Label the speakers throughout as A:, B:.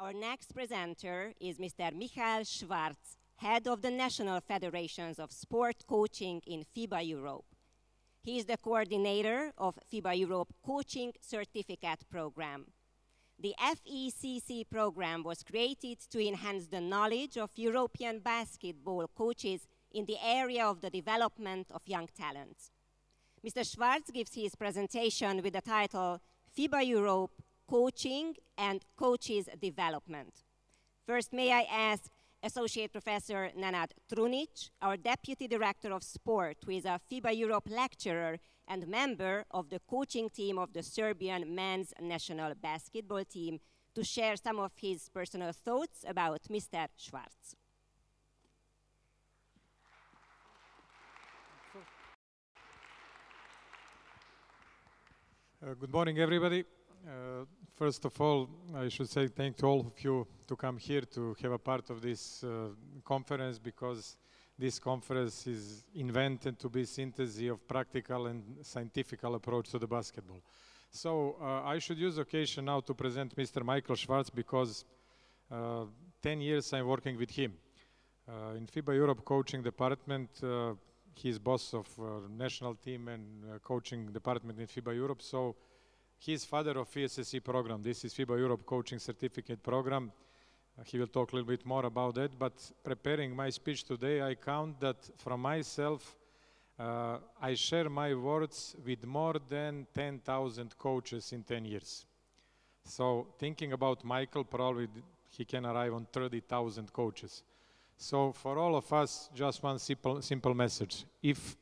A: Our next presenter is Mr. Michael Schwarz, head of the National Federations of Sport Coaching in FIBA Europe. He is the coordinator of FIBA Europe Coaching Certificate Program. The FECC program was created to enhance the knowledge of European basketball coaches in the area of the development of young talents. Mr. Schwarz gives his presentation with the title FIBA Europe Coaching and Coaches Development. First, may I ask Associate Professor Nenad Trunic, our Deputy Director of Sport, who is a FIBA Europe lecturer and member of the coaching team of the Serbian men's national basketball team, to share some of his personal thoughts about Mr. Schwarz.
B: Good morning, everybody. First of all, I should say thank to all of you to come here to have a part of this conference, because this conference is invented to be synthesis of practical and scientific approach to the basketball. So I should use the occasion now to present Mr. Michael Schwarz, because 10 years I'm working with him. In FIBA Europe coaching department, he's boss of national team and coaching department in FIBA Europe. So he's father of FECC program. This is FIBA Europe Coaching Certificate Program. He will talk a little bit more about that. But preparing my speech today, I count that from myself, I share my words with more than 10,000 coaches in 10 years. So thinking about Michael, probably he can arrive on 30,000 coaches. So for all of us, just one simple message. If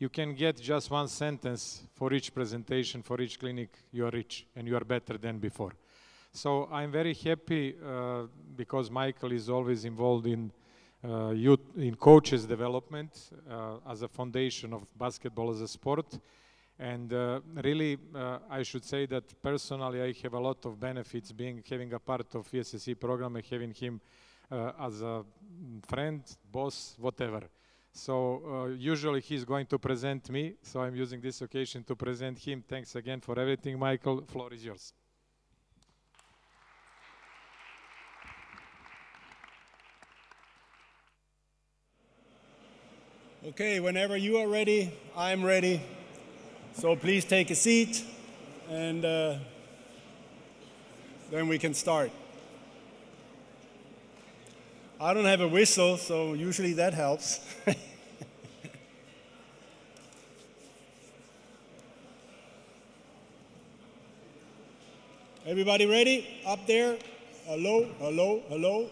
B: you can get just one sentence for each presentation, for each clinic, you are rich and you are better than before. So I'm very happy because Michael is always involved in youth, in coaches development as a foundation of basketball as a sport. And really, I should say that personally I have a lot of benefits having a part of FECC program and having him as a friend, boss, whatever. So usually he's going to present me, so I'm using this occasion to present him. Thanks again for everything, Michael. Floor is yours.
C: Okay, whenever you are ready, I'm ready. So please take a seat, and then we can start. I don't have a whistle, so usually that helps. Everybody ready? Up there? Hello, hello, hello.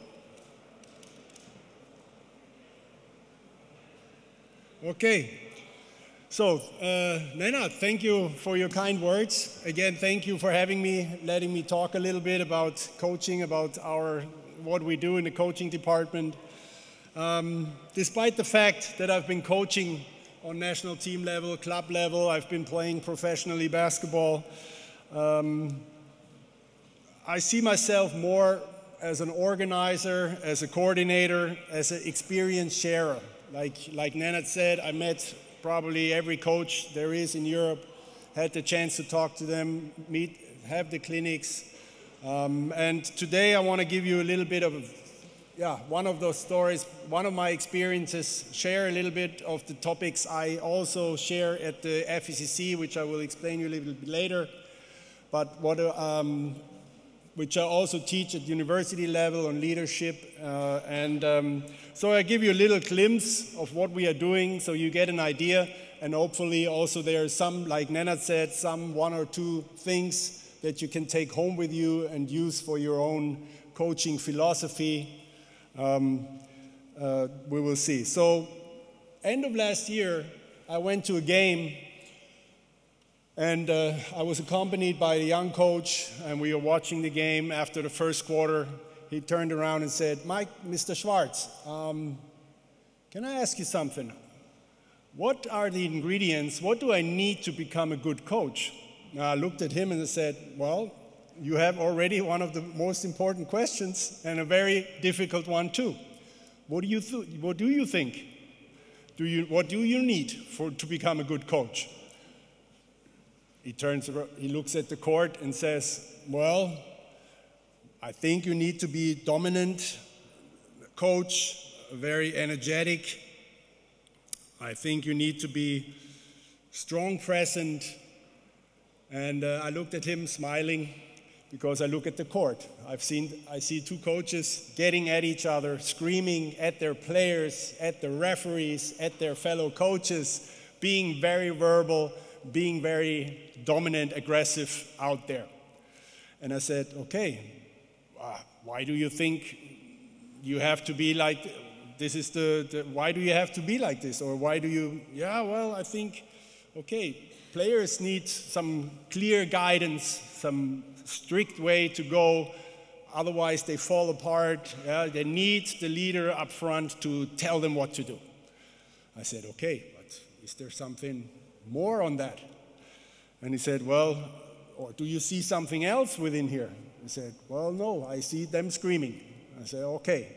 C: Okay. So, Nenad, thank you for your kind words. Again, thank you for having me, letting me talk a little bit about coaching, about what we do in the coaching department. Despite the fact that I've been coaching on national team level, club level, I've been playing professionally basketball, I see myself more as an organizer, as a coordinator, as an experience sharer. Like Nenad said, I met probably every coach there is in Europe, had the chance to talk to them, have the clinics. And today I want to give you a little bit of, one of those stories, one of my experiences, share a little bit of the topics I also share at the FECC, which I will explain you a little bit later, but which I also teach at university level on leadership. So I give you a little glimpse of what we are doing so you get an idea, and hopefully also there are some, like Nenad said, one or two things that you can take home with you and use for your own coaching philosophy. We will see. So end of last year, I went to a game, and I was accompanied by a young coach, and we were watching the game. After the first quarter, he turned around and said, Mr. Schwarz, can I ask you something? What are the ingredients? What do I need to become a good coach? Now, I looked at him and I said, well, you have already one of the most important questions, and a very difficult one too. What do you think? What do you need to become a good coach? He turns around, he looks at the court and says, well, I think you need to be dominant coach, very energetic. I think you need to be strong present. And I looked at him smiling because I look at the court. I see two coaches getting at each other, screaming at their players, at the referees, at their fellow coaches, being very verbal, being very dominant, aggressive out there. And I said, okay, why do you think you have to be like this? Why do you have to be like this? Or why do you, I think, okay, players need some clear guidance, some strict way to go, otherwise they fall apart. They need the leader up front to tell them what to do. I said, okay, but is there something more on that? And he said, well, or do you see something else within here? I said, well, no, I see them screaming. I said, okay.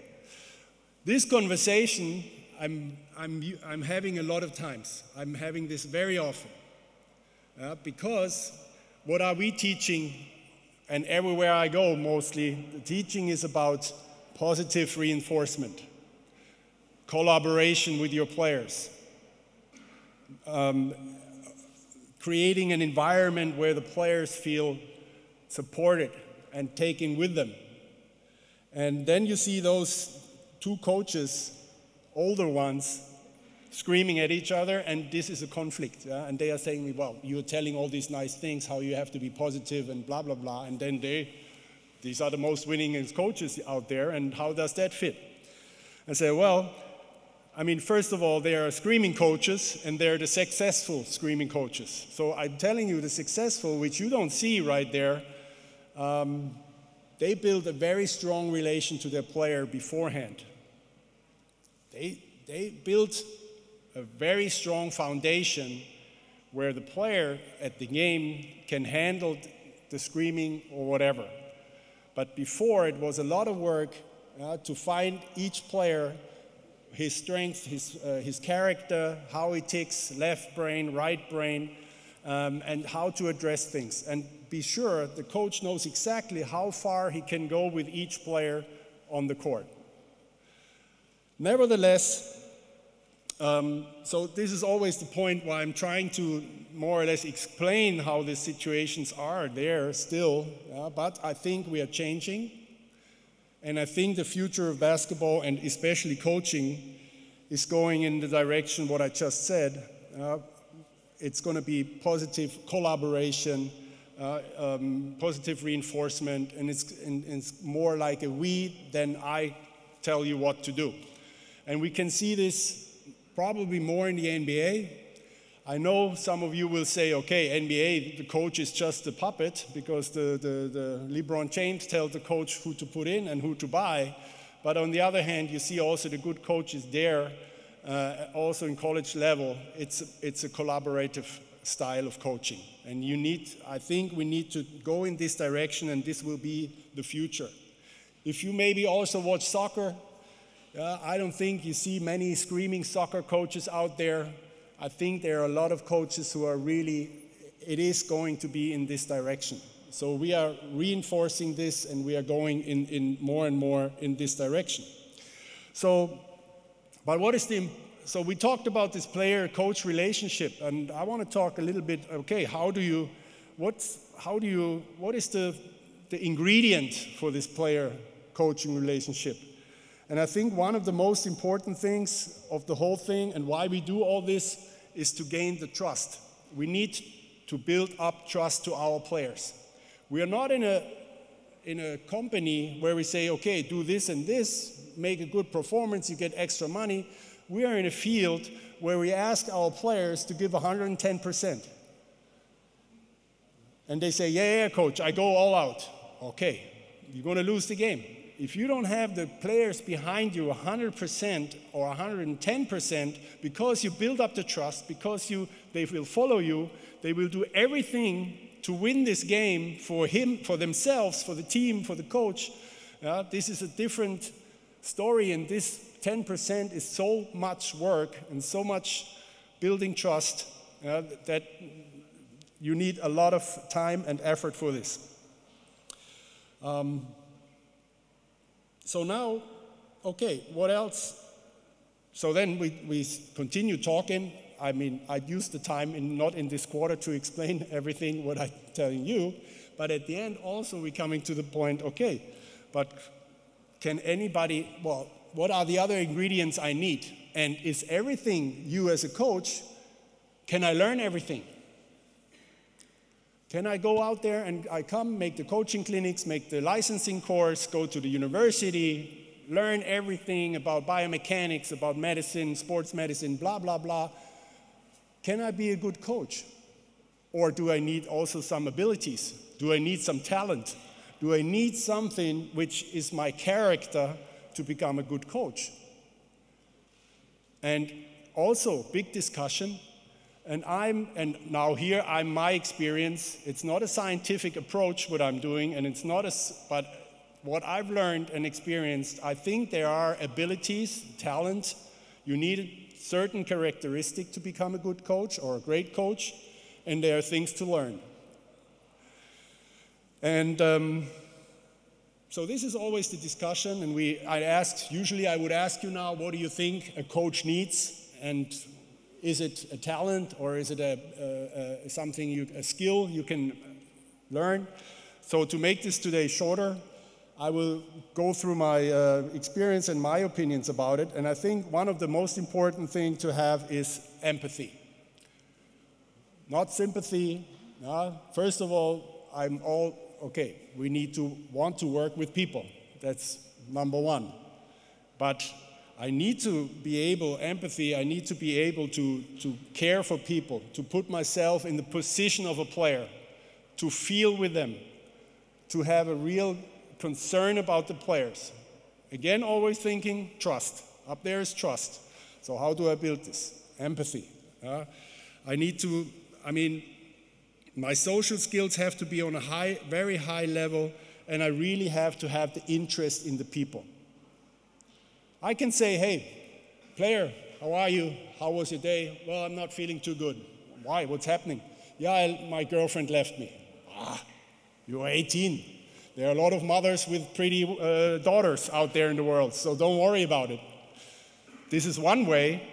C: This conversation I'm having a lot of times. I'm having this very often. Because what are we teaching? And everywhere I go, mostly, the teaching is about positive reinforcement, collaboration with your players, creating an environment where the players feel supported and taken with them. And then you see those two coaches, older ones, screaming at each other, and this is a conflict. And they are saying me, well, you're telling all these nice things, how you have to be positive and blah, blah, blah. And then these are the most winningest coaches out there, and how does that fit? I say, well, I mean, first of all, they are screaming coaches, and they're the successful screaming coaches. So I'm telling you, the successful, which you don't see right there, they build a very strong relation to their player beforehand. They built a very strong foundation where the player at the game can handle the screaming or whatever. But before, it was a lot of work to find each player, his strength, his character, how he ticks, left brain, right brain, and how to address things. And be sure the coach knows exactly how far he can go with each player on the court. Nevertheless, so this is always the point why I'm trying to more or less explain how the situations are there still, but I think we are changing, and I think the future of basketball and especially coaching is going in the direction what I just said. It's going to be positive collaboration, positive reinforcement, and it's more like a we than I tell you what to do. And we can see this probably more in the NBA. I know some of you will say, okay, NBA, the coach is just a puppet because the LeBron James tells the coach who to put in and who to buy. But on the other hand, you see also the good coaches there, also in college level. It's a collaborative style of coaching. And I think we need to go in this direction, and this will be the future. If you maybe also watch soccer, I don't think you see many screaming soccer coaches out there. I think there are a lot of coaches who are really, it is going to be in this direction. So we are reinforcing this, and we are going in more and more in this direction. So, but so we talked about this player-coach relationship, and I want to talk a little bit, okay, what is the ingredient for this player-coaching relationship? And I think one of the most important things of the whole thing and why we do all this is to gain the trust. We need to build up trust to our players. We are not in a company where we say, okay, do this and this, make a good performance, you get extra money. We are in a field where we ask our players to give 110%. And they say, yeah, coach, I go all out. Okay, you're going to lose the game. If you don't have the players behind you 100% or 110%, because you build up the trust, because they will follow you, they will do everything to win this game for themselves, for the team, for the coach. This is a different story, and this 10% is so much work and so much building trust that you need a lot of time and effort for this. So now, okay, what else? So then we continue talking. I mean, I'd use the time not in this quarter to explain everything what I'm telling you, but at the end also we're coming to the point, okay, but can anybody, well, what are the other ingredients I need? And is everything you as a coach, can I learn everything? Can I go out there and I come, make the coaching clinics, make the licensing course, go to the university, learn everything about biomechanics, about medicine, sports medicine, blah, blah, blah. Can I be a good coach? Or do I need also some abilities? Do I need some talent? Do I need something which is my character to become a good coach? And also, big discussion. And now here I'm my experience. It's not a scientific approach what I'm doing, and it's not but what I've learned and experienced, I think there are abilities, talent. You need certain characteristics to become a good coach or a great coach, and there are things to learn. And so this is always the discussion, and usually I would ask you now, what do you think a coach needs? And is it a talent or is it a skill you can learn? So to make this today shorter, I will go through my experience and my opinions about it. And I think one of the most important things to have is empathy. Not sympathy. First of all, we want to work with people. That's number one. But I need to be able, empathy, I need to be able to care for people, to put myself in the position of a player, to feel with them, to have a real concern about the players. Again, always thinking trust. Up there is trust. So how do I build this? Empathy. My social skills have to be on a very high level, and I really have to have the interest in the people. I can say, hey, player, how are you? How was your day? Well, I'm not feeling too good. Why? What's happening? Yeah, my girlfriend left me. You are 18. There are a lot of mothers with pretty daughters out there in the world, so don't worry about it. This is one way,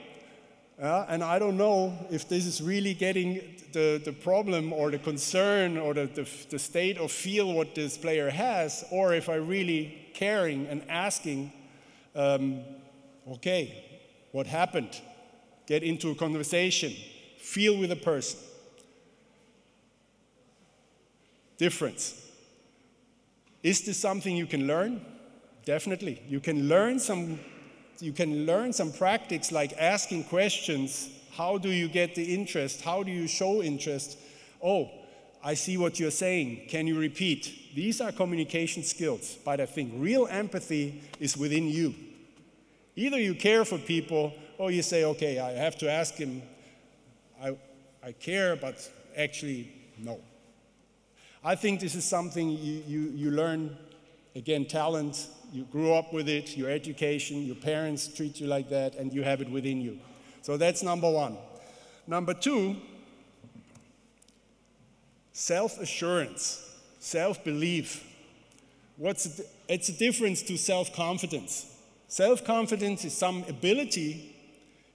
C: and I don't know if this is really getting the problem or the concern or the state of feel what this player has, or if I'm really caring and asking, okay, what happened? Get into a conversation, feel with a person. Difference. Is this something you can learn? Definitely. You can learn some practice like asking questions. How do you get the interest? How do you show interest? Oh, I see what you're saying. Can you repeat? These are communication skills, but I think real empathy is within you. Either you care for people, or you say, okay, I have to ask him, I care, but actually, no. I think this is something you learn, again, talent, you grew up with it, your education, your parents treat you like that, and you have it within you. So that's number one. Number two, self-assurance, self-belief. It's a difference to self-confidence. Self-confidence is some ability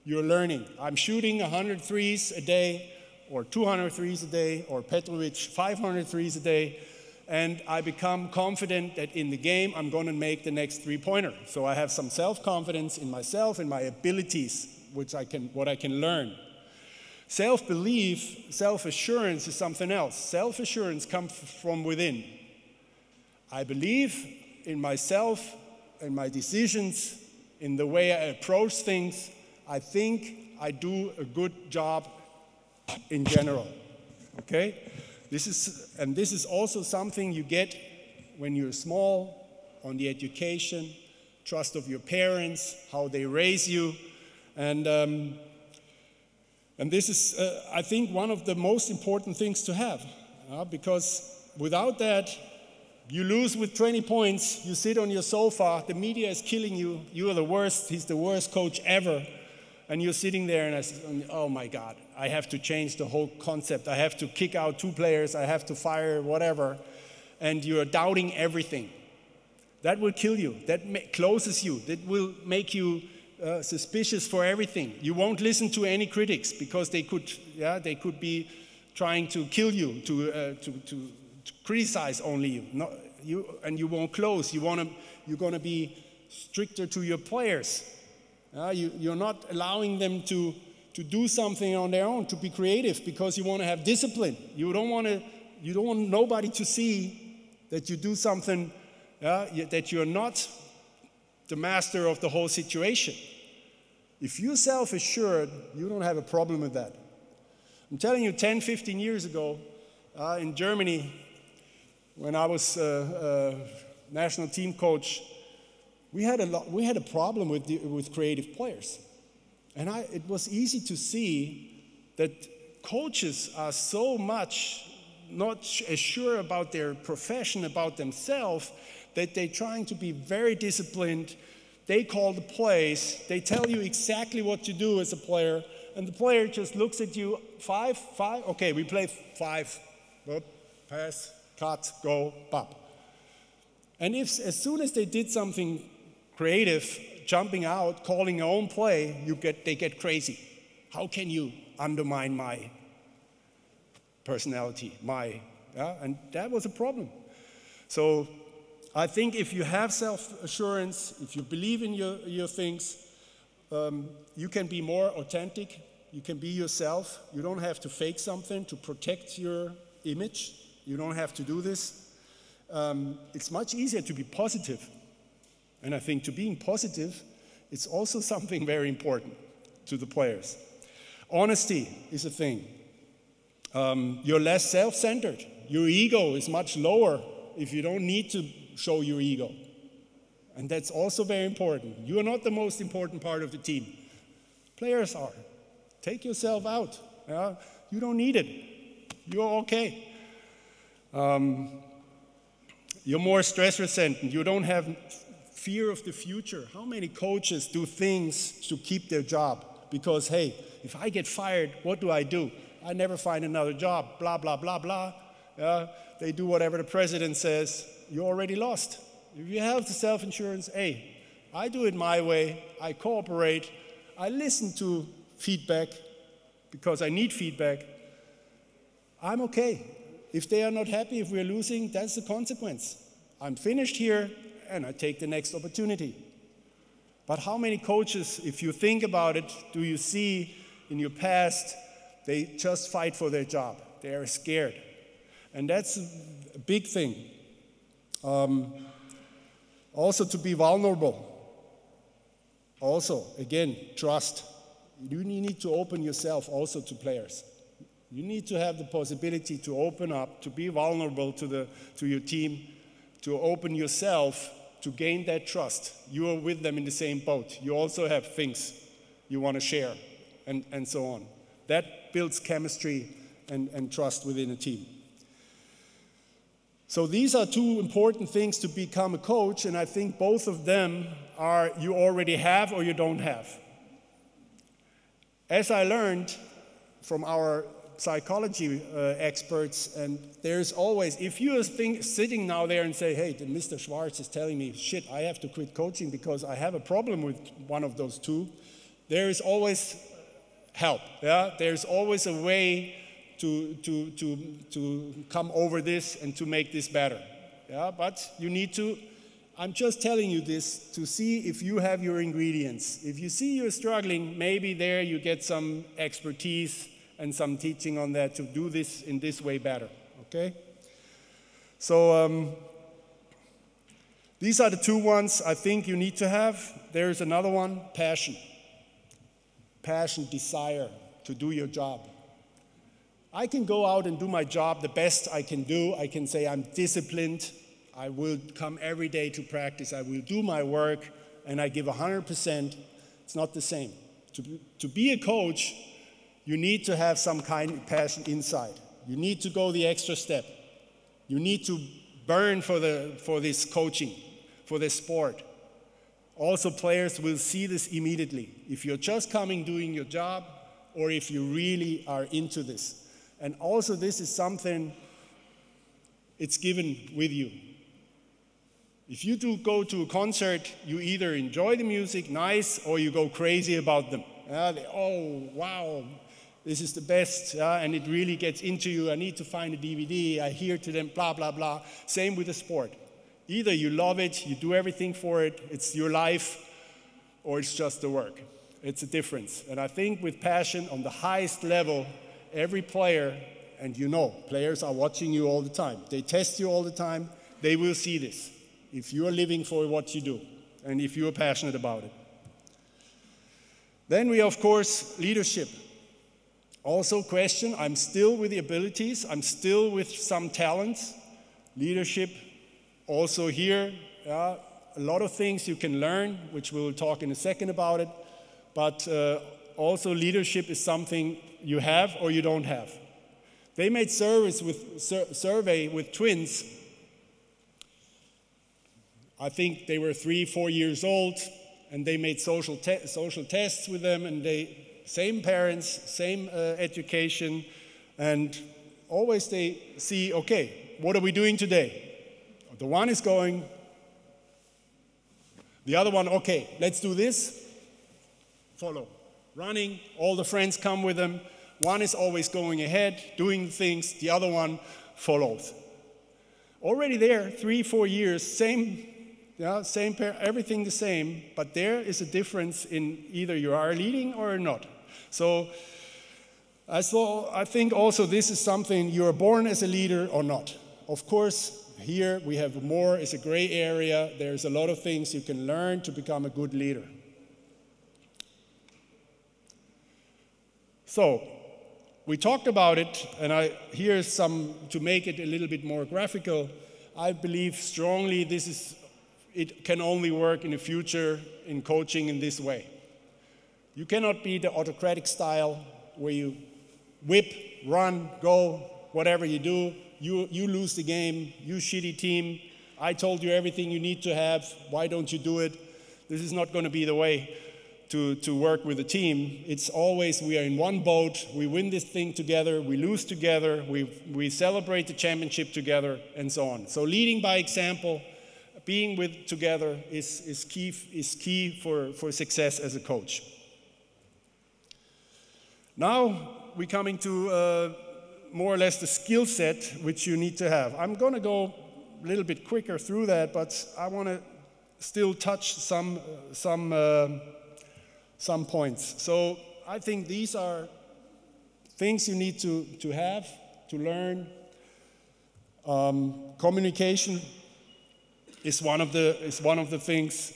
C: you're learning. I'm shooting 100 threes a day, or 200 threes a day, or Petrovic 500 threes a day, and I become confident that in the game I'm going to make the next three-pointer. So I have some self-confidence in myself and my abilities, what I can learn. Self-belief, self-assurance is something else. Self-assurance comes from within. I believe in myself and my decisions, in the way I approach things. I think I do a good job in general, okay? This is also something you get when you're small, on the education, trust of your parents, how they raise you, and this is, I think, one of the most important things to have, because without that, you lose with 20 points, you sit on your sofa, the media is killing you, you are the worst, he's the worst coach ever, and you're sitting there and I say, oh my God, I have to change the whole concept. I have to kick out 2 players. I have to fire whatever. And you're doubting everything. That will kill you. That closes you. That will make you suspicious for everything. You won't listen to any critics because they could be trying to kill you, to criticize only you. And you won't close. You're going to be stricter to your players. You're not allowing them to do something on their own, to be creative, because you want to have discipline. You don't want nobody to see that you do something, that you're not the master of the whole situation. If you're self-assured, you don't have a problem with that. I'm telling you, 10, 15 years ago, in Germany, when I was national team coach, we had a problem with creative players. And it was easy to see that coaches are so much not as sure about their profession, about themselves, that they're trying to be very disciplined. They call the plays. They tell you exactly what to do as a player. And the player just looks at you, 5, okay, we play 5. Whoop, pass, cut, go, pop. And as soon as they did something creative, jumping out, calling their own play, they get crazy. How can you undermine my personality, and that was a problem. So I think if you have self-assurance, if you believe in your things, you can be more authentic, you can be yourself. You don't have to fake something to protect your image. You don't have to do this. It's much easier to be positive. And I think to being positive, it's also something very important to the players. Honesty is a thing. You're less self-centered. Your ego is much lower if you don't need to show your ego. And that's also very important. You are not the most important part of the team. Players are. Take yourself out. You don't need it. You're okay. You're more stress resistant. You don't have fear of the future. How many coaches do things to keep their job? Because, hey, if I get fired, what do? I never find another job, blah, blah, blah, blah. They do whatever the president says. You're already lost. If you have the self-insurance, hey, I do it my way. I cooperate. I listen to feedback because I need feedback. I'm okay. If they are not happy, if we're losing, that's the consequence. I'm finished here, and I take the next opportunity. But how many coaches, if you think about it, do you see in your past, they just fight for their job. They are scared. And that's a big thing. Also to be vulnerable. Also, again, trust. You need to open yourself also to players. You need to have the possibility to open up, to be vulnerable to your team, to open yourself, to gain that trust. You are with them in the same boat. You also have things you want to share, and so on. That builds chemistry and trust within a team. So these are two important things to become a coach, and I think both of them are you already have or you don't have. As I learned from our psychology experts, and there's always, if you're sitting now there and say, hey, Mr. Schwarz is telling me, shit, I have to quit coaching because I have a problem with one of those two, there is always help. There's always a way to come over this and to make this better. But you need to, I'm just telling you this to see if you have your ingredients. If you see you're struggling, maybe there you get some expertise and some teaching on that to do this in this way better, okay? So these are the two ones I think you need to have. There's another one, passion. Passion, desire to do your job. I can go out and do my job the best I can do. I can say I'm disciplined. I will come every day to practice. I will do my work, and I give 100%. It's not the same. To be a coach, you need to have some kind of passion inside. You need to go the extra step. You need to burn for this coaching, for this sport. Also, players will see this immediately. If you're just coming doing your job, or if you really are into this. And also, this is something, it's given with you. If you do go to a concert, you either enjoy the music, nice, or you go crazy about them. Oh, wow, this is the best, and it really gets into you. I need to find a DVD, I hear to them, blah, blah, blah. Same with the sport. Either you love it, you do everything for it, it's your life, or it's just the work. It's a difference. And I think with passion on the highest level, every player, and you know, players are watching you all the time. They test you all the time. They will see this if you are living for what you do and if you are passionate about it. Then we, of course, leadership. Also question, I'm still with the abilities. I'm still with some talents. Leadership, also here, a lot of things you can learn, which we'll talk in a second about it. But also leadership is something you have or you don't have. They made survey with twins. I think they were 3, 4 years old, and they made social tests with them, and same parents, same education, and always they see, okay, what are we doing today? The one is going, the other one, okay, let's do this, follow. Running, all the friends come with them. One is always going ahead, doing things, the other one follows. Already there, 3, 4 years, same pair, everything the same, but there is a difference in either you are leading or not. So I think also this is something you are born as a leader or not. Of course, here we have more, it's a gray area. There's a lot of things you can learn to become a good leader. So we talked about it, and here's some, to make it a little bit more graphical. I believe strongly it can only work in the future in coaching in this way. You cannot be the autocratic style where you whip, run, go, whatever you do. You lose the game, you shitty team. I told you everything you need to have, why don't you do it? This is not going to be the way to work with a team. It's always we are in one boat, we win this thing together, we lose together, we celebrate the championship together, and so on. So leading by example, being together is key for success as a coach. Now we're coming to more or less the skill set which you need to have. I'm going to go a little bit quicker through that, but I want to still touch some points. So I think these are things you need to have, to learn. Communication is one of the things.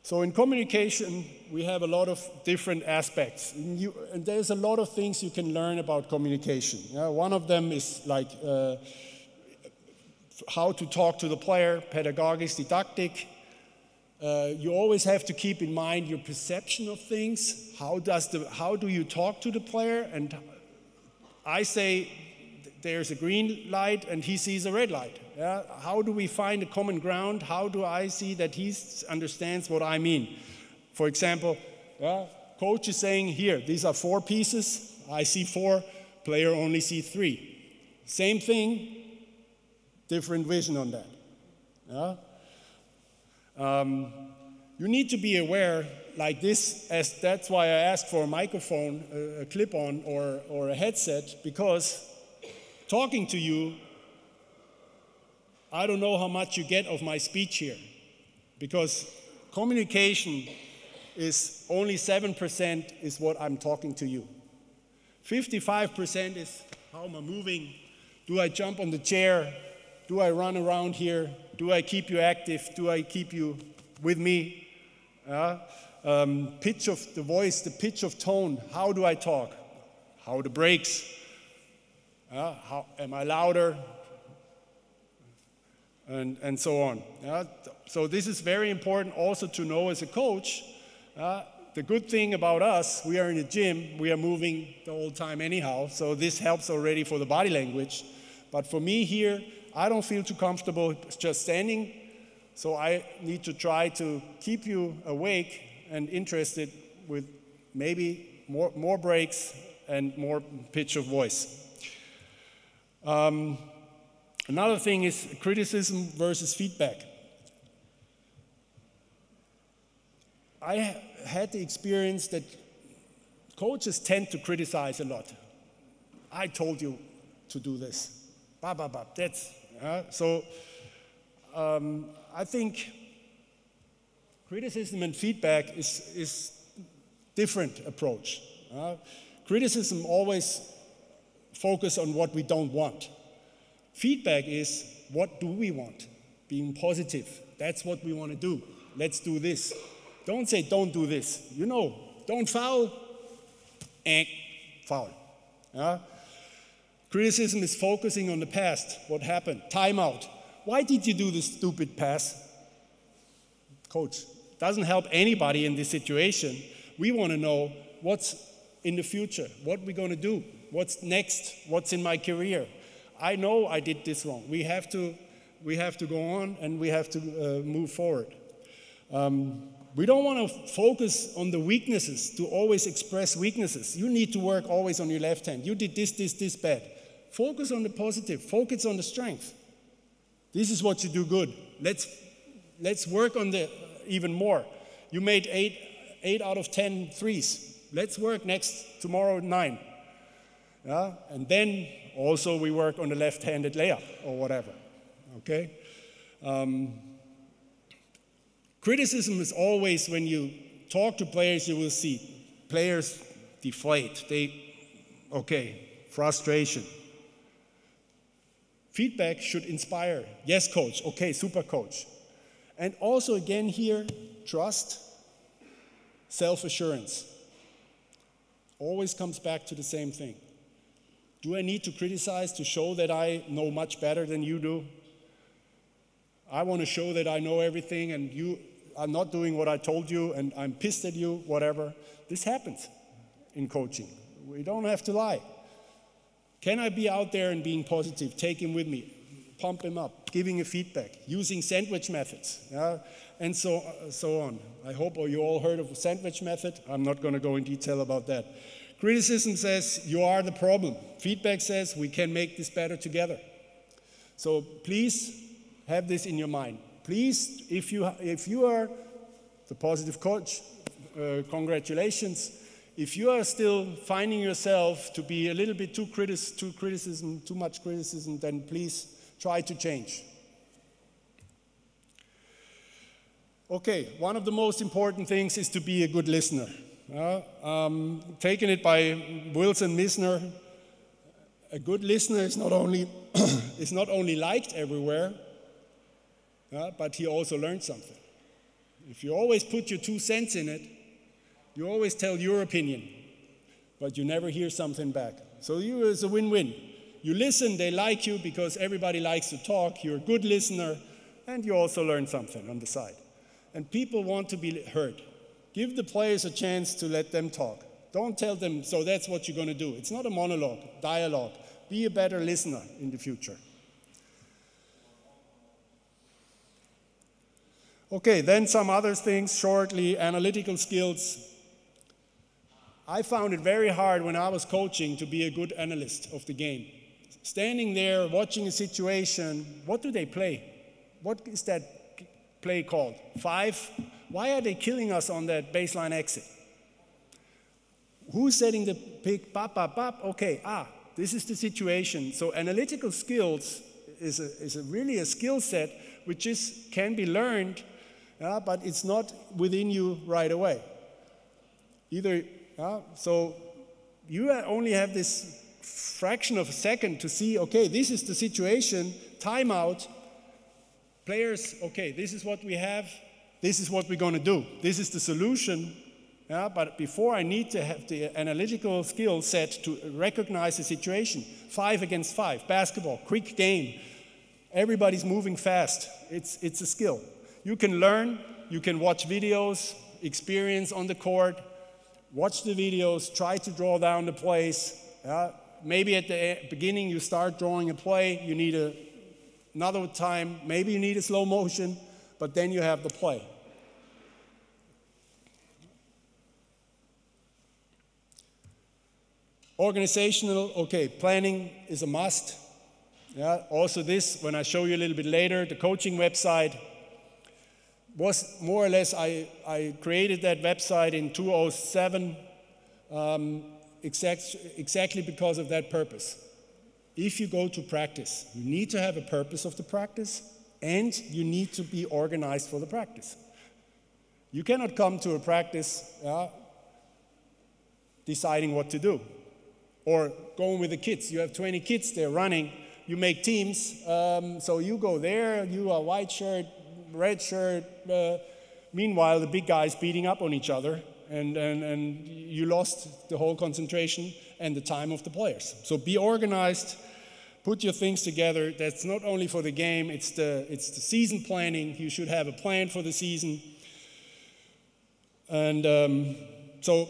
C: So in communication, we have a lot of different aspects. And there's a lot of things you can learn about communication. One of them is like how to talk to the player, pedagogics, didactic. You always have to keep in mind your perception of things. How do you talk to the player? And I say there's a green light and he sees a red light. How do we find a common ground? How do I see that he understands what I mean? For example, coach is saying here, these are 4 pieces. I see 4, player only see 3. Same thing, different vision on that. You need to be aware like this, that's why I asked for a microphone, a clip-on or a headset, because talking to you, I don't know how much you get of my speech here, because communication is only 7% is what I'm talking to you. 55% is how am I moving? Do I jump on the chair? Do I run around here? Do I keep you active? Do I keep you with me? Pitch of the voice, the pitch of tone. How do I talk? How the breaks? How am I louder? And so on. So this is very important also to know as a coach. The good thing about us, we are in a gym, we are moving the whole time anyhow, so this helps already for the body language. But for me here, I don't feel too comfortable just standing So I need to try to keep you awake and interested with maybe more breaks and more pitch of voice. Another thing is criticism versus feedback. I had the experience that coaches tend to criticize a lot. I told you to do this. That's so. I think criticism and feedback is different approach. Criticism always focus on what we don't want. Feedback is what do we want? Being positive. That's what we want to do. Let's do this. Don't say don't do this. You know, don't foul. Foul. Criticism is focusing on the past. What happened? Timeout. Why did you do this stupid pass? Coach, doesn't help anybody in this situation. We want to know what's in the future, what we're going to do, what's next, what's in my career. I know I did this wrong. We have to go on and we have to move forward. We don't want to focus on the weaknesses, to always express weaknesses. You need to work always on your left hand. You did this bad. Focus on the positive. Focus on the strength. This is what you do good. Let's work on the even more. You made 8 out of 10 threes. Let's work tomorrow 9. Yeah? And then also we work on the left-handed layup or whatever. Okay? Criticism is always, when you talk to players, you will see players deflate. Frustration. Feedback should inspire. Yes, coach. Okay, super coach. And also again here, trust, self-assurance. Always comes back to the same thing. Do I need to criticize to show that I know much better than you do? I want to show that I know everything and you are not doing what I told you and I'm pissed at you, whatever. This happens in coaching. We don't have to lie. Can I be out there and being positive, take him with me, pump him up, giving a feedback, using sandwich methods, and so on. I hope you all heard of the sandwich method. I'm not going to go in detail about that. Criticism says you are the problem. Feedback says we can make this better together. So please have this in your mind. Please, if you are the positive coach, congratulations. If you are still finding yourself to be a little bit too much criticism, then please try to change. Okay, one of the most important things is to be a good listener. Taking it by Wilson Misner, a good listener is not only liked everywhere, but he also learned something. If you always put your 2 cents in it, you always tell your opinion, but you never hear something back. So it's a win-win. You listen, they like you because everybody likes to talk, you're a good listener, and you also learn something on the side. And people want to be heard. Give the players a chance to let them talk. Don't tell them, so that's what you're going to do. It's not a monologue, dialogue. Be a better listener in the future. Okay, then some other things shortly. Analytical skills. I found it very hard when I was coaching to be a good analyst of the game. Standing there, watching a situation, what do they play? What is that play called? 5? Why are they killing us on that baseline exit? Who's setting the pick? Okay, this is the situation. So analytical skills is really a skill set which can be learned, but it's not within you right away. So you only have this fraction of a second to see, okay, this is the situation, timeout, players, okay, this is what we have, this is what we're going to do, this is the solution, but before I need to have the analytical skill set to recognize the situation. 5 against 5, basketball, quick game, everybody's moving fast, it's a skill. You can learn, you can watch videos, experience on the court, watch the videos, try to draw down the plays. Maybe at the beginning you start drawing a play, you need another time, maybe you need a slow motion, but then you have the play. Organizational, okay, planning is a must. Yeah, also this, when I show you a little bit later, the coaching website was more or less, I created that website in 2007 exactly because of that purpose. If you go to practice, you need to have a purpose of the practice and you need to be organized for the practice. You cannot come to a practice deciding what to do. Or going with the kids. You have 20 kids there running. You make teams. So you go there. You are white shirt, red shirt. Meanwhile, the big guys beating up on each other. And you lost the whole concentration and the time of the players. So be organized. Put your things together. That's not only for the game. It's the season planning. You should have a plan for the season. And so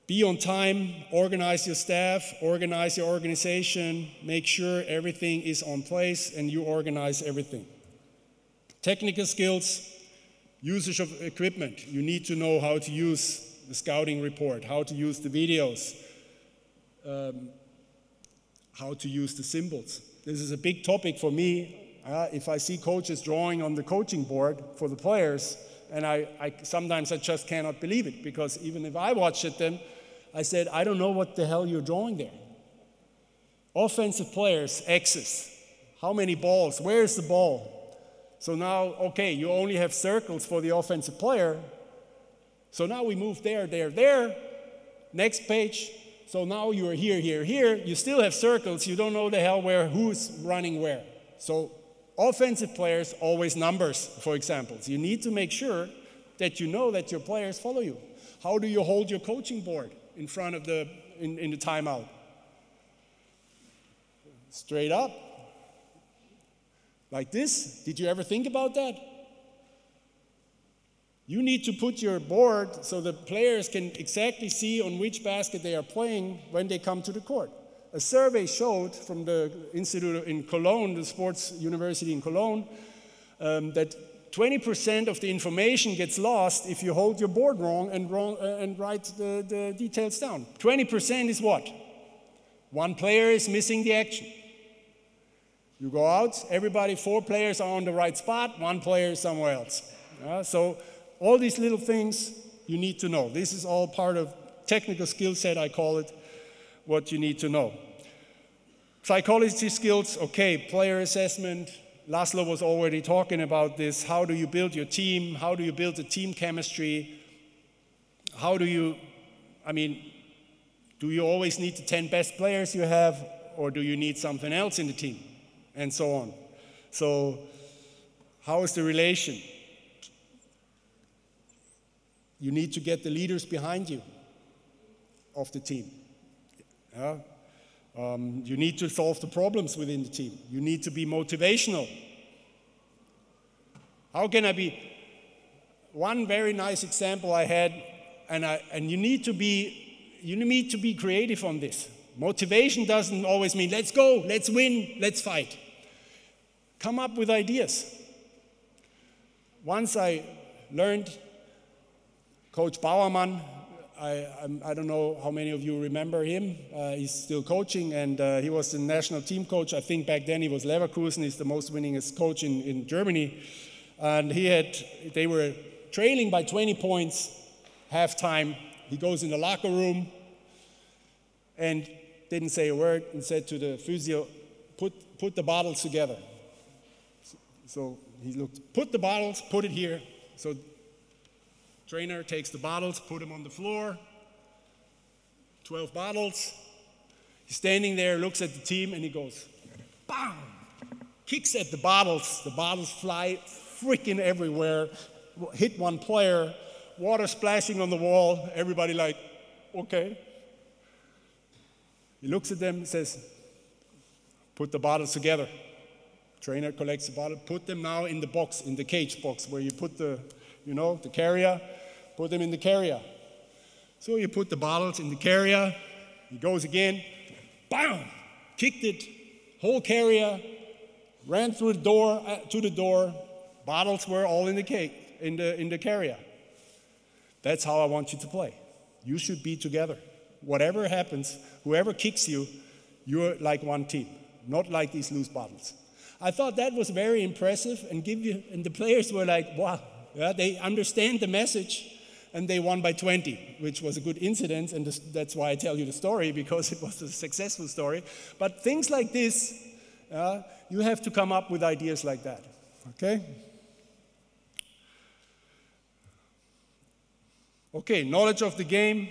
C: be on time, organize your staff, organize your organization, make sure everything is on place and you organize everything. Technical skills, usage of equipment. You need to know how to use the scouting report, how to use the videos, how to use the symbols. This is a big topic for me. If I see coaches drawing on the coaching board for the players, and sometimes I just cannot believe it, because even if I watch it then, I said, I don't know what the hell you're drawing there. Offensive players, X's. How many balls? Where is the ball? So now, okay, you only have circles for the offensive player. So now we move there, there, there. Next page. So now you are here, here, here. You still have circles. You don't know the hell who's running where. So offensive players, always numbers, for example. So you need to make sure that you know that your players follow you. How do you hold your coaching board in front of in the timeout? Straight up. Like this. Did you ever think about that? You need to put your board so the players can exactly see on which basket they are playing when they come to the court. A survey showed from the institute in Cologne, the sports university in Cologne, that 20% of the information gets lost if you hold your board wrong and write the details down. 20% is what? One player is missing the action. You go out, everybody, 4 players are on the right spot, 1 player is somewhere else. So all these little things you need to know. This is all part of technical skill set, I call it, what you need to know. Psychology skills, okay, player assessment. Laszlo was already talking about this. How do you build your team? How do you build the team chemistry? How do you, do you always need the 10 best players you have, or do you need something else in the team? And so on. So, how is the relation? You need to get the leaders behind you of the team. You need to solve the problems within the team. You need to be motivational. How can I be? One very nice example I had, and you need to be creative on this. Motivation doesn't always mean let's go, let's win, let's fight. Come up with ideas. Once I learned, Coach Bauermann, I don't know how many of you remember him. He's still coaching, and he was the national team coach. I think back then he was Leverkusen. He's the most winningest coach in Germany. And they were trailing by 20 points, halftime. He goes in the locker room and didn't say a word and said to the physio, put the bottles together. So he looked, put the bottles, put it here. So trainer takes the bottles, put them on the floor, 12 bottles. He's standing there, looks at the team, and he goes, bam! Kicks at the bottles fly freaking everywhere, hit one player, water splashing on the wall, everybody like, okay. He looks at them and says, put the bottles together. Trainer collects the bottle, put them now in the box, in the cage box, where you put the carrier, put them in the carrier. So you put the bottles in the carrier, he goes again, bam, kicked it, whole carrier, ran through the door, to the door, Bottles were all in the cake, in the carrier. That's how I want you to play. You should be together. Whatever happens, whoever kicks you, you're like one team, not like these loose bottles. I thought that was very impressive, and the players were like, wow, yeah, they understand the message, and they won by 20, which was a good incident, and that's why I tell you the story, because it was a successful story. But things like this, you have to come up with ideas like that, okay? Okay, knowledge of the game,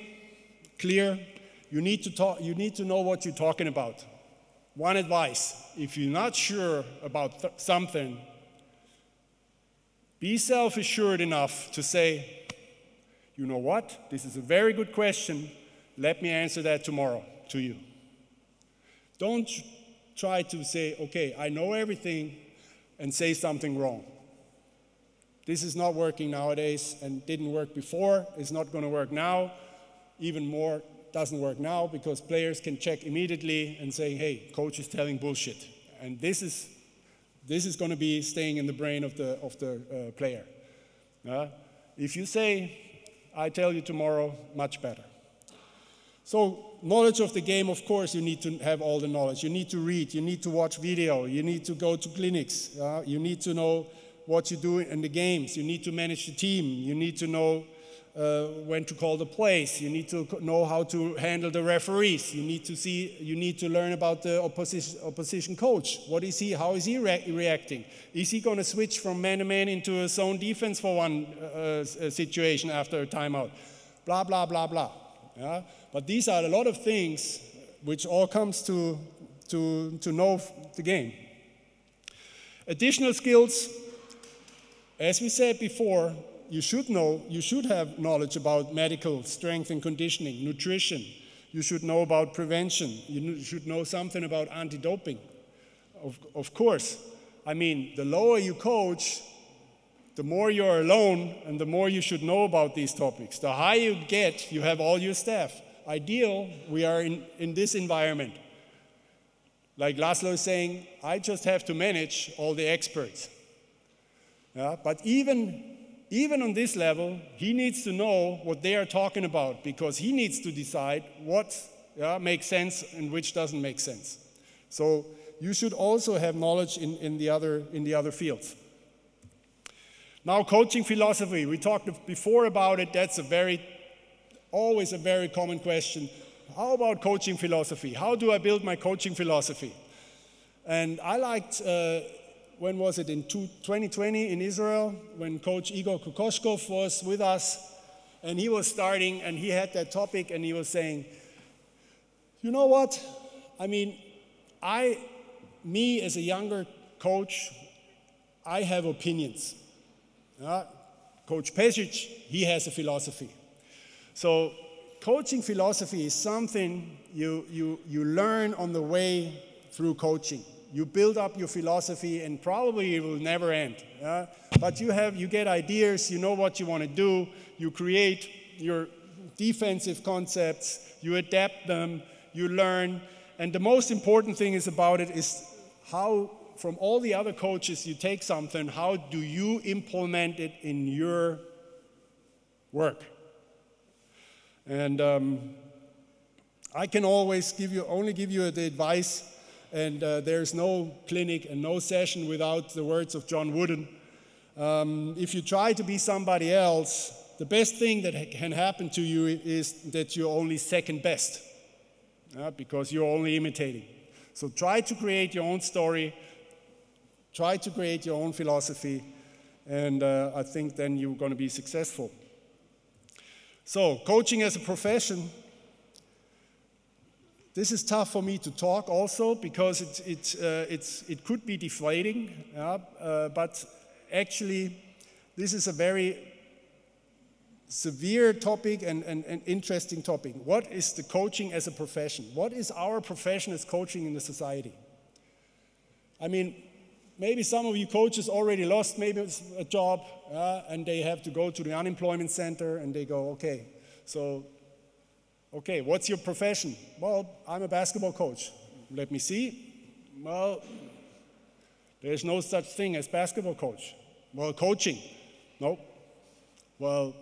C: clear. You need to know what you're talking about. One advice, if you're not sure about something, be self-assured enough to say, you know what, this is a very good question, let me answer that tomorrow to you. Don't try to say, okay, I know everything, and say something wrong. This is not working nowadays, and didn't work before, it's not going to work now, even more doesn't work now, because players can check immediately and say, hey, coach is telling bullshit. And this is going to be staying in the brain of the player. If you say, I tell you tomorrow, much better. So knowledge of the game, of course, you need to have all the knowledge. You need to read, you need to watch video, you need to go to clinics, you need to know what you do in the games, you need to manage the team, you need to know when to call the plays, you need to know how to handle the referees, you need to learn about the opposition coach. What is he, how is he reacting? Is he going to switch from man-to-man into a zone defense for one situation after a timeout? Blah, blah, blah, blah. Yeah? But these are a lot of things which all comes to know the game. Additional skills, as we said before, you should have knowledge about medical, strength and conditioning, nutrition. You should know about prevention. You should know something about anti-doping. Of course, I mean, the lower you coach, the more you're alone and the more you should know about these topics. The higher you get, you have all your staff. Ideal, we are in this environment. Like Laszlo is saying, I just have to manage all the experts. Yeah? But even on this level, he needs to know what they are talking about, because he needs to decide what makes sense and which doesn't make sense. So you should also have knowledge in the other fields. Now, coaching philosophy. We talked before about it. That's always a very common question. How about coaching philosophy? How do I build my coaching philosophy? And I liked, when was it, in 2020 in Israel, when Coach Igor Kokoshkov was with us, and he was starting, and he had that topic, and he was saying, you know what? I mean, me as a younger coach, I have opinions. Coach Pécs, he has a philosophy. So coaching philosophy is something you learn on the way through coaching. You build up your philosophy, and probably it will never end. But you get ideas, you know what you want to do, you create your defensive concepts, you adapt them, you learn, and the most important thing about it is how, from all the other coaches, you take something, how do you implement it in your work? And I can always only give you the advice, and there's no clinic and no session without the words of John Wooden. If you try to be somebody else, the best thing that can happen to you is that you're only second best, because you're only imitating. So try to create your own story, try to create your own philosophy, and I think then you're going to be successful. So, coaching as a profession, this is tough for me to talk also, because it could be deflating, but actually this is a very severe topic and interesting topic. What is the coaching as a profession? What is our profession as coaching in the society? I mean, maybe some of you coaches already lost maybe a job, and they have to go to the unemployment center, and they go, okay, what's your profession? Well, I'm a basketball coach. Let me see. Well, there's no such thing as basketball coach. Well, coaching. No. Well,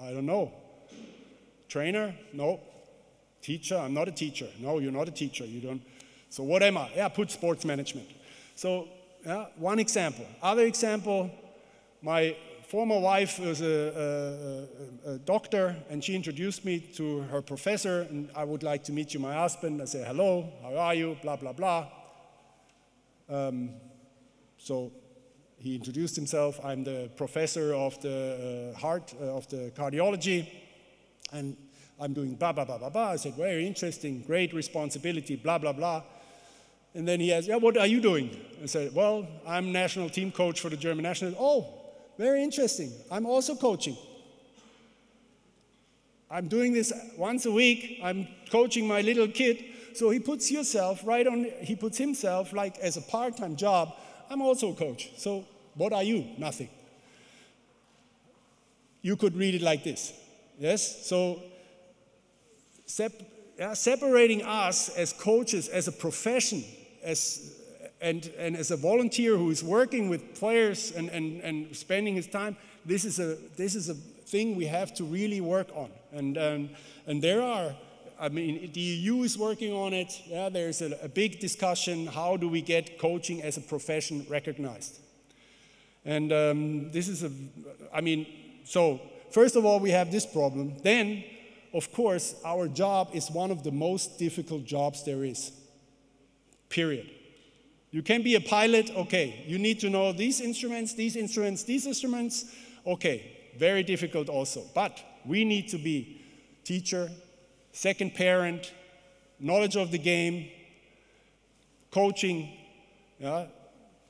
C: I don't know. Trainer? No. Teacher? I'm not a teacher. No, you're not a teacher. You don't. So what am I? Yeah, put sports management. So one example. Other example, my former wife was a doctor, and she introduced me to her professor, and I would like to meet you, my husband. I say, hello, how are you, blah, blah, blah. So he introduced himself. I'm the professor of the heart, of the cardiology, and I'm doing blah, blah, blah, blah, blah. I said, very interesting, great responsibility, blah, blah, blah. And then he asked, yeah, what are you doing? I said, well, I'm national team coach for the German national. Oh, very interesting. I'm also coaching. I'm doing this once a week. I'm coaching my little kid. So he puts himself like as a part-time job. I'm also a coach. So what are you? Nothing. You could read it like this. Yes? So separating us as coaches, as a profession, and as a volunteer who is working with players and spending his time, this is a thing we have to really work on. And there are, I mean, the EU is working on it. Yeah, there's a big discussion. How do we get coaching as a profession recognized? And so first of all, we have this problem. Then, of course, our job is one of the most difficult jobs there is. Period. You can be a pilot, okay. You need to know these instruments, these instruments, these instruments, okay. Very difficult also. But we need to be teacher, second parent, knowledge of the game, coaching. Yeah?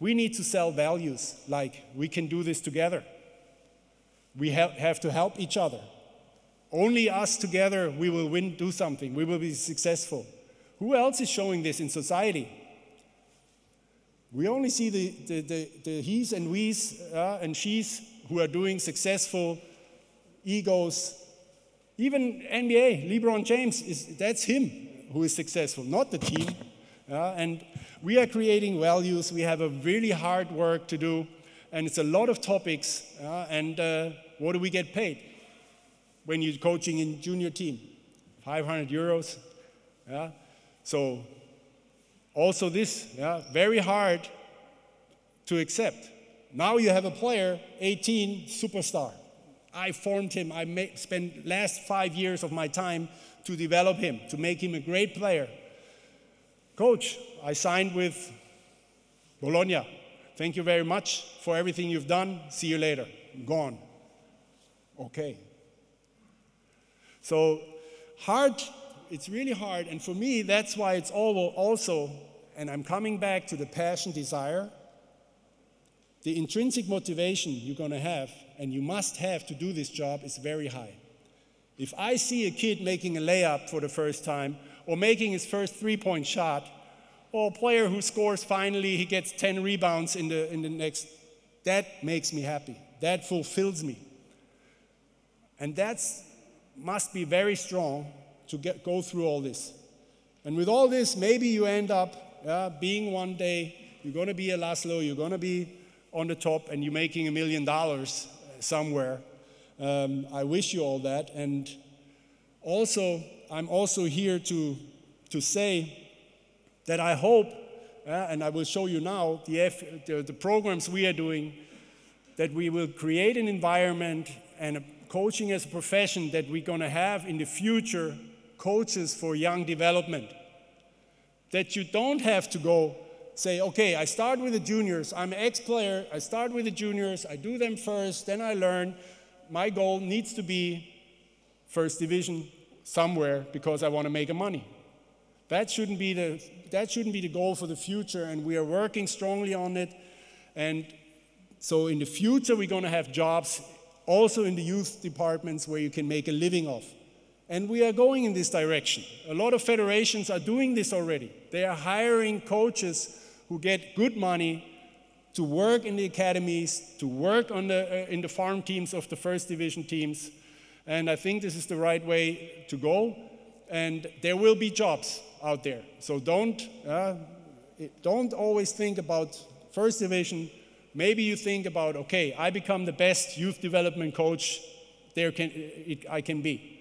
C: We need to sell values like we can do this together. We have to help each other. Only us together we will do something. We will be successful. Who else is showing this in society? We only see the he's and we's and she's who are doing successful egos. Even NBA, LeBron James, that's him who is successful, not the team. And we are creating values. We have a really hard work to do, and it's a lot of topics. And what do we get paid when you're coaching in junior team? 500 euros. Yeah? So also this, very hard to accept. Now you have a player, 18, superstar. I formed him. I spent last 5 years of my time to develop him, to make him a great player. Coach, I signed with Bologna. Thank you very much for everything you've done. See you later. I'm gone. Okay. So hard, it's really hard. And for me, that's why it's also, and I'm coming back to the passion, desire, the intrinsic motivation you're going to have, and you must have to do this job, is very high. If I see a kid making a layup for the first time, or making his first three-point shot, or a player who scores finally, he gets 10 rebounds in the next, that makes me happy. That fulfills me. And that must be very strong to go through all this. And with all this, maybe you end up being one day, you're going to be a Laszlo, you're going to be on the top, and you're making $1 million somewhere. I wish you all that. And also, I'm also here to say that I hope, and I will show you now, the programs we are doing, that we will create an environment and a coaching as a profession that we're going to have in the future coaches for young development. That you don't have to go say, okay, I start with the juniors, I'm an ex-player, I start with the juniors, I do them first, then I learn. My goal needs to be first division somewhere because I want to make money. That shouldn't be the goal for the future, and we are working strongly on it. And so in the future, we're going to have jobs also in the youth departments where you can make a living off. And we are going in this direction. A lot of federations are doing this already. They are hiring coaches who get good money to work in the academies, to work on in the farm teams of the first division teams. And I think this is the right way to go. And there will be jobs out there. So don't always think about first division. Maybe you think about, okay, I become the best youth development coach I can be.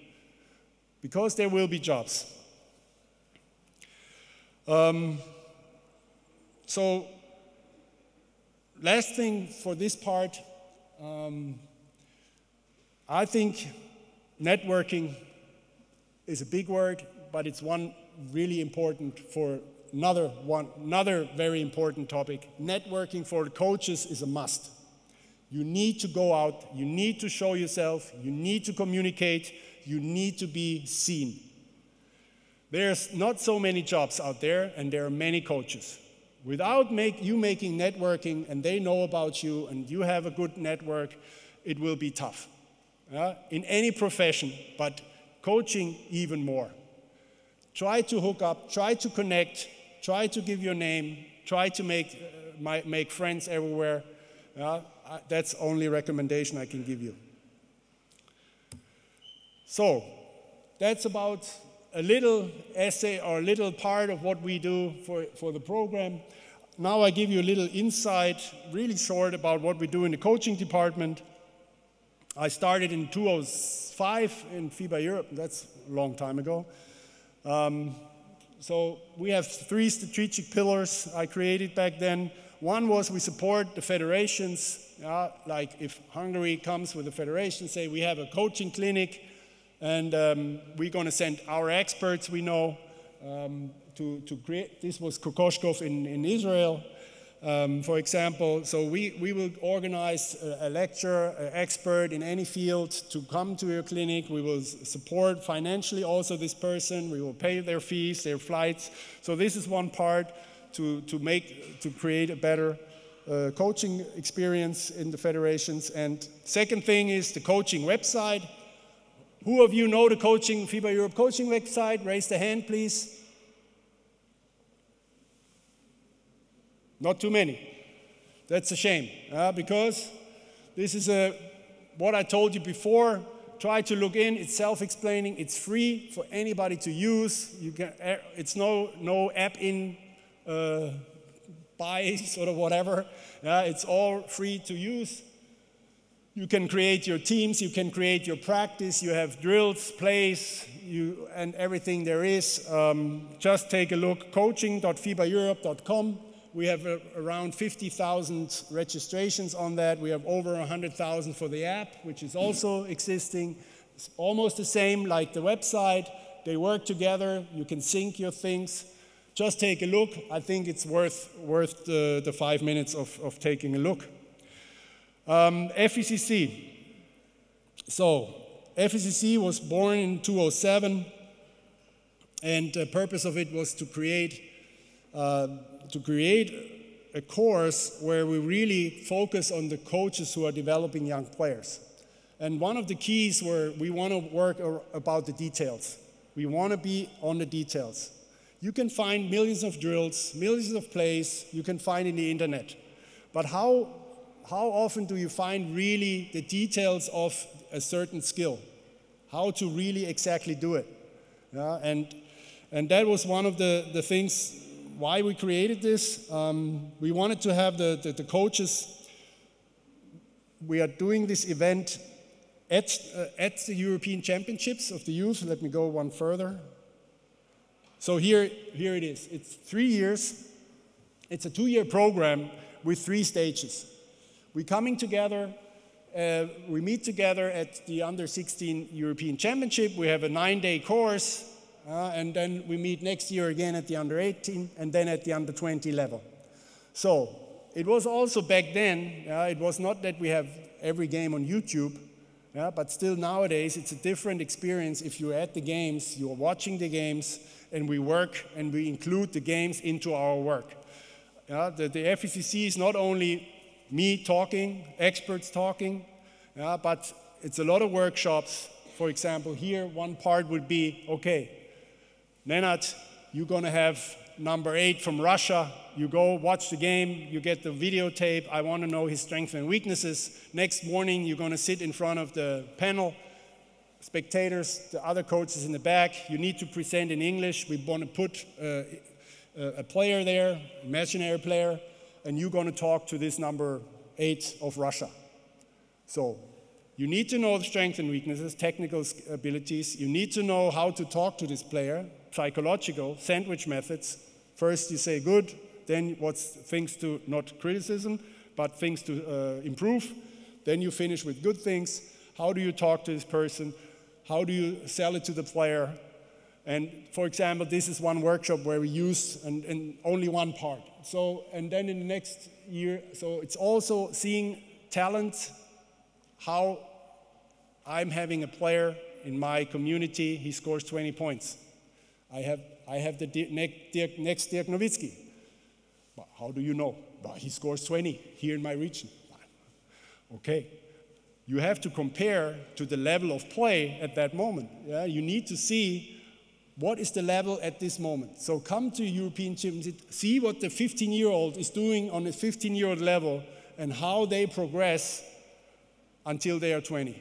C: Because there will be jobs. So, last thing for this part, I think networking is a big word, but it's one really important for another very important topic. Networking for the coaches is a must. You need to go out, you need to show yourself, you need to communicate, you need to be seen. There's not so many jobs out there, and there are many coaches. Without you making networking, and they know about you, and you have a good network, it will be tough. In any profession, but coaching even more. Try to hook up, try to connect, try to give your name, try to make friends everywhere. That's the only recommendation I can give you. So, that's about a little essay or a little part of what we do for the program. Now I give you a little insight, really short, about what we do in the coaching department. I started in 2005 in FIBA Europe. That's a long time ago. So we have 3 strategic pillars I created back then. One was we support the federations. Like if Hungary comes with a federation, say we have a coaching clinic, and we're going to send our experts we know to create. This was Kokoshkov in Israel, for example. So we will organize a lecturer, an expert in any field to come to your clinic. We will support financially also this person. We will pay their fees, their flights. So this is one part to create a better coaching experience in the federations. And second thing is the coaching website. Who of you know the FIBA Europe coaching website? Raise the hand, please. Not too many. That's a shame, because this is what I told you before. Try to look in. It's self-explaining. It's free for anybody to use. It's no app-in buys or whatever. It's all free to use. You can create your teams, you can create your practice, you have drills, plays, and everything there is. Just take a look, coaching.fibaeurope.com. We have around 50,000 registrations on that. We have over 100,000 for the app, which is also existing. It's almost the same like the website. They work together, you can sync your things. Just take a look. I think it's worth the 5 minutes of taking a look. FECC. So, FECC was born in 2007, and the purpose of it was to create a course where we really focus on the coaches who are developing young players. And one of the keys were we want to work about the details. We want to be on the details. You can find millions of drills, millions of plays, you can find in the internet. But how often do you find really the details of a certain skill? How to really exactly do it? And that was one of the things why we created this. We wanted to have the coaches. We are doing this event at the European Championships of the Youth. Let me go one further. So here it is. It's 3 years. It's a 2-year program with 3 stages. We're coming together, we meet together at the Under-16 European Championship. We have a 9-day course, and then we meet next year again at the Under-18 and then at the Under-20 level. So it was also back then, it was not that we have every game on YouTube, but still nowadays it's a different experience if you're at the games, you're watching the games, and we work and we include the games into our work. The FECC is not only me talking, experts talking, but it's a lot of workshops. For example, here one part would be, okay, Nenad, you're going to have number 8 from Russia. You go watch the game, you get the videotape. I want to know his strengths and weaknesses. Next morning, you're going to sit in front of the panel, spectators, the other coaches in the back. You need to present in English. We want to put a player there, imaginary player, and you're going to talk to this number 8 of Russia. So you need to know the strengths and weaknesses, technical abilities. You need to know how to talk to this player, psychological, sandwich methods. First you say good, then what's things to, not criticism, but things to improve. Then you finish with good things. How do you talk to this person? How do you sell it to the player? And for example, this is one workshop where we use and only one part. So, and then in the next year, so it's also seeing talent, how I'm having a player in my community, he scores 20 points. I have the next Dirk Nowitzki. But how do you know? Well, he scores 20 here in my region. Okay. You have to compare to the level of play at that moment. Yeah? You need to see what is the level at this moment. So come to European Championship, see what the 15-year-old is doing on a 15-year-old level and how they progress until they are 20.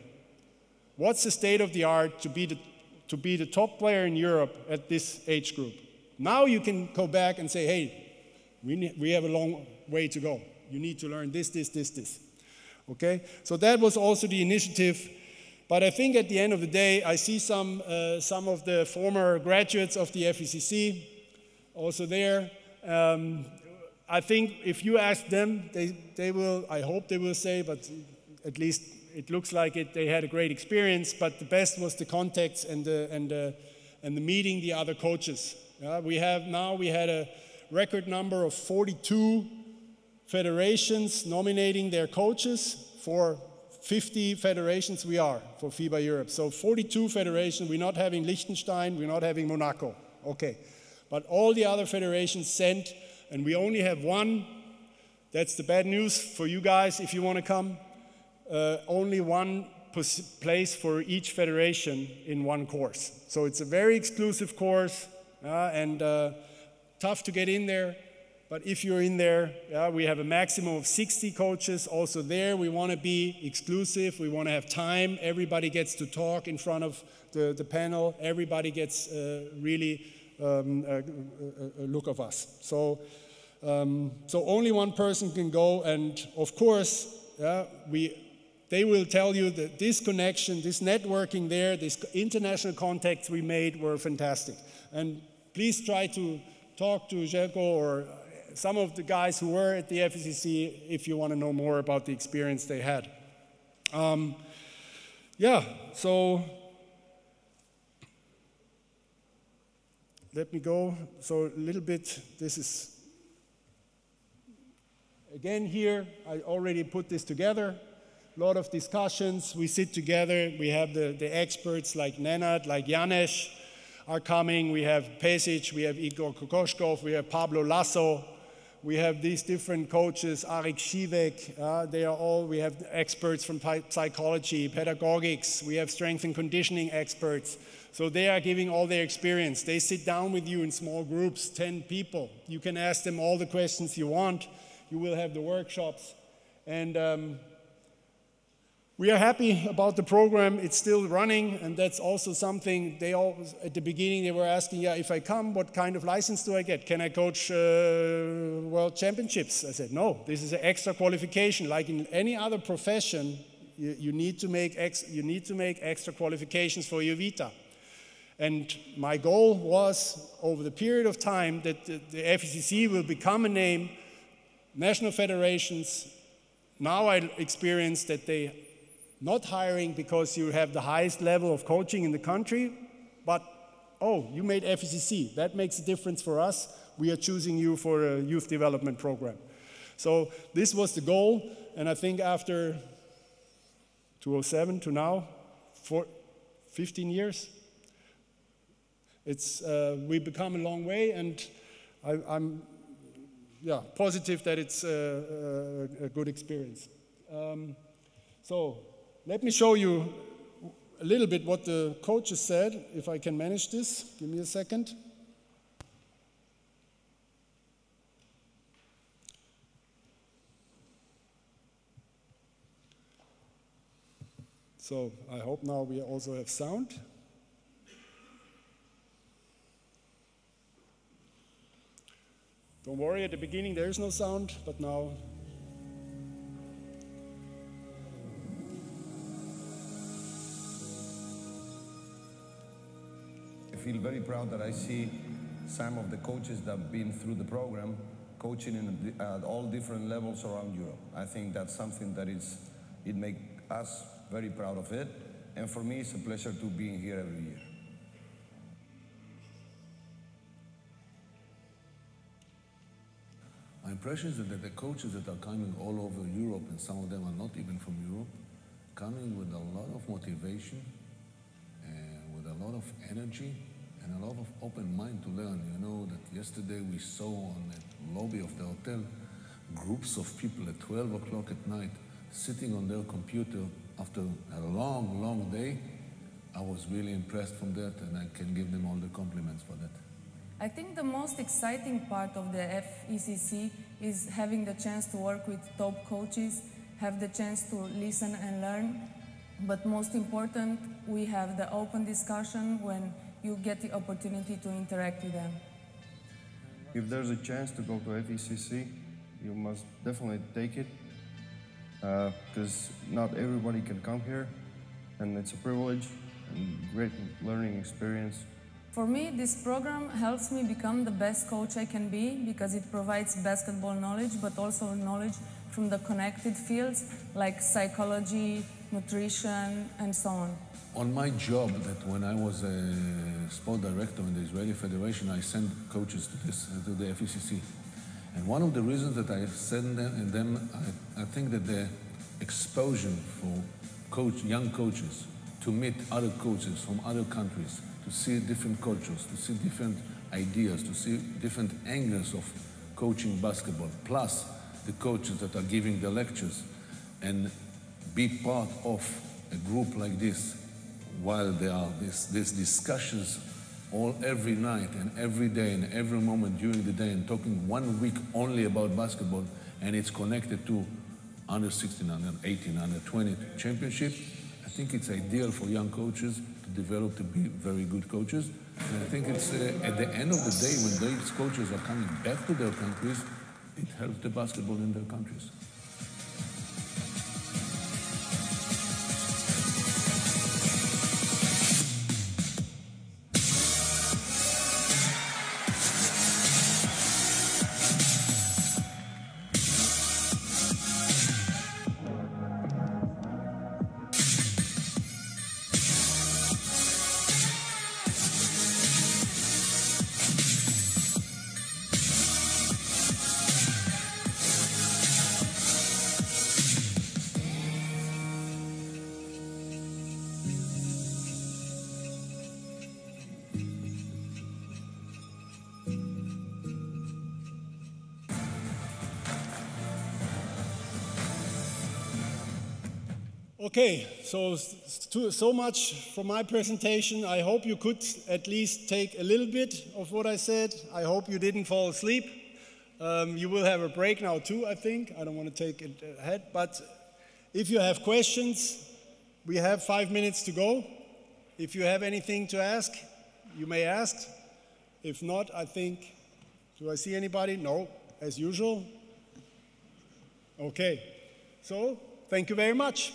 C: What's the state of the art to be the top player in Europe at this age group? Now you can go back and say, hey, we have a long way to go. You need to learn this. Okay? So that was also the initiative. But I think at the end of the day, I see some of the former graduates of the FECC also there. I think if you ask them, they will, I hope they will say, but at least it looks like it, they had a great experience, but the best was the contacts and the meeting the other coaches. We had a record number of 42 federations nominating their coaches for 50 federations we are for FIBA Europe. So 42 federations, we're not having Liechtenstein, we're not having Monaco. Okay. But all the other federations sent, and we only have one. That's the bad news for you guys if you want to come. Only one place for each federation in one course. So it's a very exclusive course and tough to get in there. But if you're in there, we have a maximum of 60 coaches. Also there, we want to be exclusive. We want to have time. Everybody gets to talk in front of the panel. Everybody gets really a look of us. So only one person can go. And of course, they will tell you that this connection, this networking there, these international contacts we made were fantastic. And please try to talk to Željko or some of the guys who were at the FECC if you want to know more about the experience they had. So let me go. So a little bit, this is, again here, I already put this together. A lot of discussions, we sit together, we have the experts like Nenad, like Janes are coming, we have Pécs, we have Igor Kokoshkov, we have Pablo Lasso, we have these different coaches, Arik Šivek, they are all, we have experts from psychology, pedagogics, we have strength and conditioning experts. So they are giving all their experience. They sit down with you in small groups, 10 people. You can ask them all the questions you want. You will have the workshops. And we are happy about the program. It's still running, and that's also something they always, at the beginning, they were asking, if I come, what kind of license do I get? Can I coach world championships? I said, no, this is an extra qualification. Like in any other profession, you need to make extra qualifications for your vita. And my goal was, over the period of time, that the FECC will become a name, national federations. Now I experience that they not hiring because you have the highest level of coaching in the country, but, oh, you made FECC. That makes a difference for us. We are choosing you for a youth development program. So this was the goal, and I think after 2007 to now, 15 years, we've become a long way, and I'm positive that it's a good experience. So let me show you a little bit what the coaches said, if I can manage this. Give me a second. So I hope now we also have sound. Don't worry, at the beginning there is no sound, but now
D: feel very proud that I see some of the coaches that have been through the program coaching at all different levels around Europe. I think that's something that it makes us very proud of it. And for me, it's a pleasure to be here every year.
E: My impression is that the coaches that are coming all over Europe, and some of them are not even from Europe, coming with a lot of motivation, and with a lot of energy, and a lot of open mind to learn. You know that yesterday we saw on the lobby of the hotel groups of people at 12 o'clock at night sitting on their computer after a long, long day. I was really impressed from that, and I can give them all the compliments for that.
F: I think the most exciting part of the FECC is having the chance to work with top coaches, have the chance to listen and learn, but most important, we have the open discussion when you get the opportunity to interact with them.
G: If there's a chance to go to FECC, you must definitely take it, because not everybody can come here, and it's a privilege and great learning experience.
F: For me, this program helps me become the best coach I can be because it provides basketball knowledge, but also knowledge from the connected fields like psychology, nutrition, and so on.
E: On my job, that when I was a sport director in the Israeli Federation, I sent coaches to the FECC. And one of the reasons that I send them, I think that the exposure for young coaches to meet other coaches from other countries, to see different cultures, to see different ideas, to see different angles of coaching basketball, plus the coaches that are giving the lectures, and be part of a group like this while there are these discussions every night and every day and every moment during the day, and talking 1 week only about basketball, and it's connected to under 16, under 18, under 20 championship. I think it's ideal for young coaches to develop to be very good coaches. And I think it's at the end of the day, when these coaches are coming back to their countries, it helps the basketball in their countries.
C: Okay, so much for my presentation. I hope you could at least take a little bit of what I said. I hope you didn't fall asleep. You will have a break now too, I think. I don't want to take it ahead, but if you have questions, we have 5 minutes to go. If you have anything to ask, you may ask. If not, I think, do I see anybody? No, as usual. Okay, so thank you very much.